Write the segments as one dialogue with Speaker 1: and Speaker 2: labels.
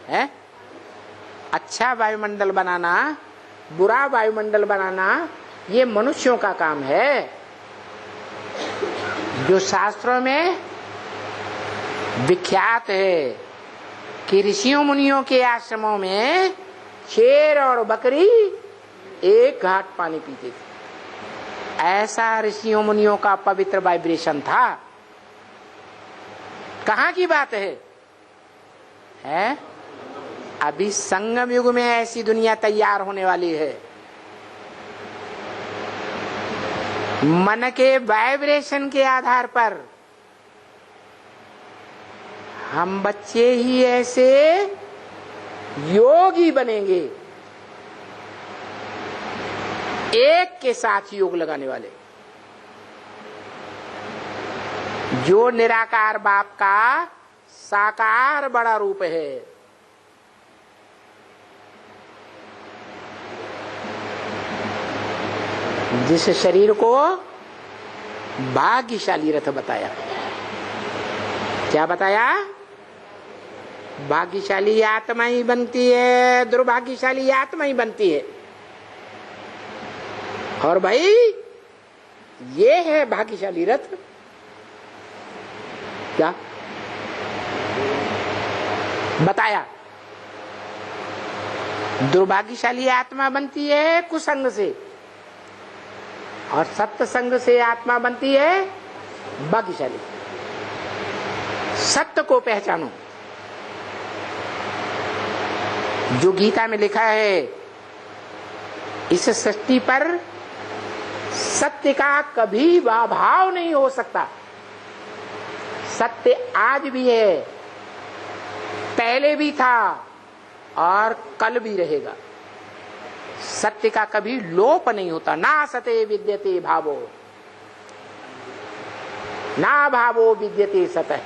Speaker 1: है? अच्छा वायुमंडल बनाना, बुरा वायुमंडल बनाना, ये मनुष्यों का काम है। जो शास्त्रों में विख्यात है कि ऋषियों मुनियों के आश्रमों में शेर और बकरी एक घाट पानी पीते थे। ऐसा ऋषियों मुनियों का पवित्र वाइब्रेशन था। कहाँ की बात है? अभी संगम युग में ऐसी दुनिया तैयार होने वाली है। मन के वाइब्रेशन के आधार पर हम बच्चे ही ऐसे योगी बनेंगे, एक के साथ योग लगाने वाले, जो निराकार बाप का साकार बड़ा रूप है। जिस शरीर को भाग्यशाली रथ बताया, क्या बताया? भाग्यशाली आत्मा ही बनती है, दुर्भाग्यशाली आत्मा ही बनती है। और भाई ये है भाग्यशाली रथ। क्या बताया? दुर्भाग्यशाली आत्मा बनती है कुसंग से, और सत्संग से आत्मा बनती है भाग्यशाली। सत्य को पहचानो। जो गीता में लिखा है, इस सृष्टि पर सत्य का कभी अभाव नहीं हो सकता। सत्य आज भी है, पहले भी था और कल भी रहेगा। सत्य का कभी लोप नहीं होता। ना सते विद्यते भावो, ना भावो विद्यते सतः।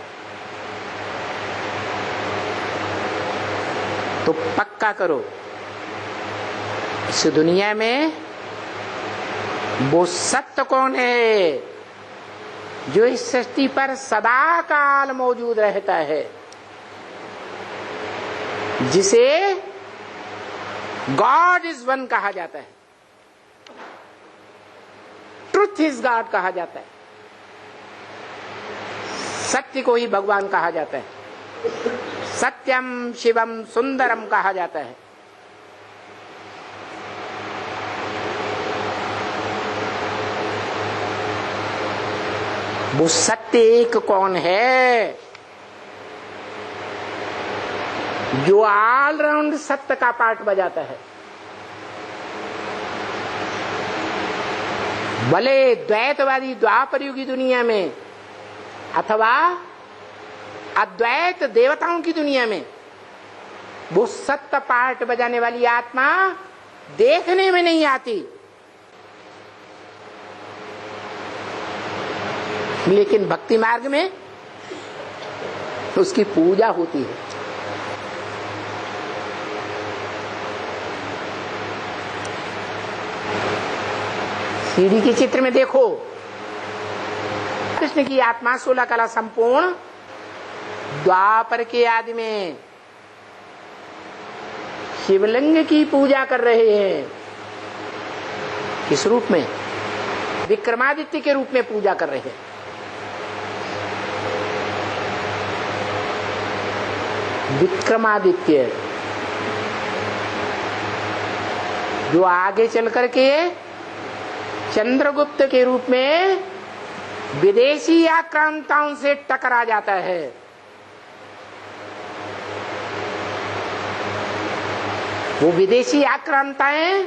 Speaker 1: तो पक्का करो, इस दुनिया में वो सत्य कौन है जो इस सृष्टि पर सदा काल मौजूद रहता है, जिसे गॉड इज वन कहा जाता है, ट्रुथ इज गॉड कहा जाता है, सत्य को ही भगवान कहा जाता है, सत्यम शिवम सुंदरम कहा जाता है। वो सत्य एक कौन है जो ऑलराउंड सत्य का पार्ट बजाता है? भले द्वैतवादी द्वापर युगी दुनिया में अथवा अद्वैत देवताओं की दुनिया में वो सत्य पार्ट बजाने वाली आत्मा देखने में नहीं आती, लेकिन भक्ति मार्ग में उसकी पूजा होती है। सीढ़ी के चित्र में देखो, कृष्ण की आत्मा 16 कला संपूर्ण द्वापर के आदि में शिवलिंग की पूजा कर रहे हैं। किस रूप में? विक्रमादित्य के रूप में पूजा कर रहे हैं। विक्रमादित्य जो आगे चल करके चंद्रगुप्त के रूप में विदेशी आक्रांताओं से टकरा जाता है। वो विदेशी आक्रांताएं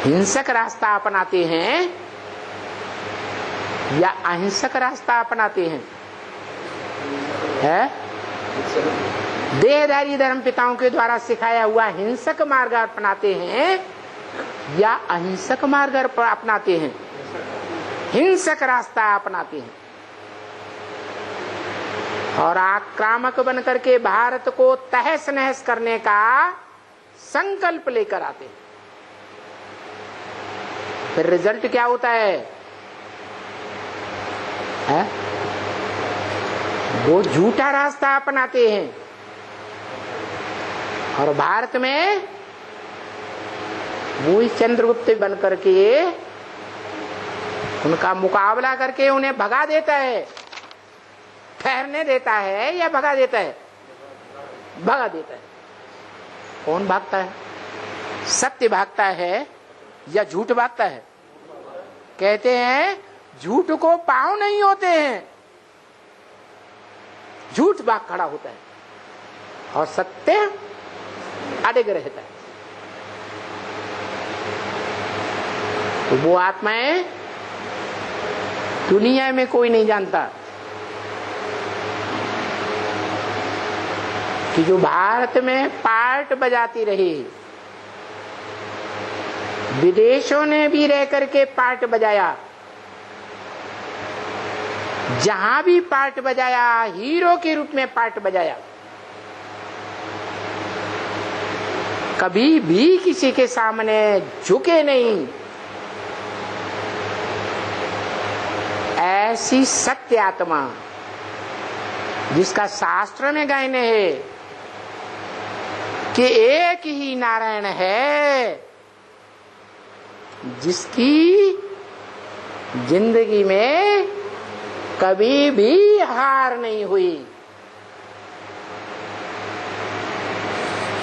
Speaker 1: हिंसक रास्ता अपनाते हैं या अहिंसक रास्ता अपनाते हैं? देहधारी धर्म पिताओं के द्वारा सिखाया हुआ हिंसक मार्ग अपनाते हैं या अहिंसक मार्ग अपनाते हैं? हिंसक रास्ता अपनाते हैं और आक्रामक बनकर के भारत को तहस नहस करने का संकल्प लेकर आते हैं। फिर रिजल्ट क्या होता है? वो झूठा रास्ता अपनाते हैं। और भारत में वो ही चंद्रगुप्त बन करके उनका मुकाबला करके उन्हें भगा देता है। ठहरने देता है या भगा देता है? भगा देता है। कौन भागता है? सत्य भागता है या झूठ भागता है? कहते हैं झूठ को पांव नहीं होते हैं, झूठ भाग खड़ा होता है और सत्य अडिग रहता है। तो वो आत्माएं दुनिया में कोई नहीं जानता कि जो भारत में पार्ट बजाती रही, विदेशों ने भी रह करके पार्ट बजाया, जहां भी पार्ट बजाया हीरो के रूप में पार्ट बजाया, कभी भी किसी के सामने झुके नहीं। ऐसी सत्य आत्मा जिसका शास्त्र में गायन है कि एक ही नारायण है, जिसकी जिंदगी में कभी भी हार नहीं हुई,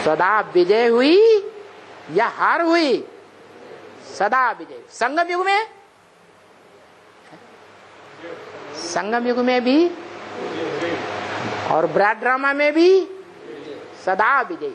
Speaker 1: सदा विजय हुई या हार हुई? सदा विजय। संगम युग में, संगम युग में भी और ब्रैड ड्रामा में भी सदा विजय।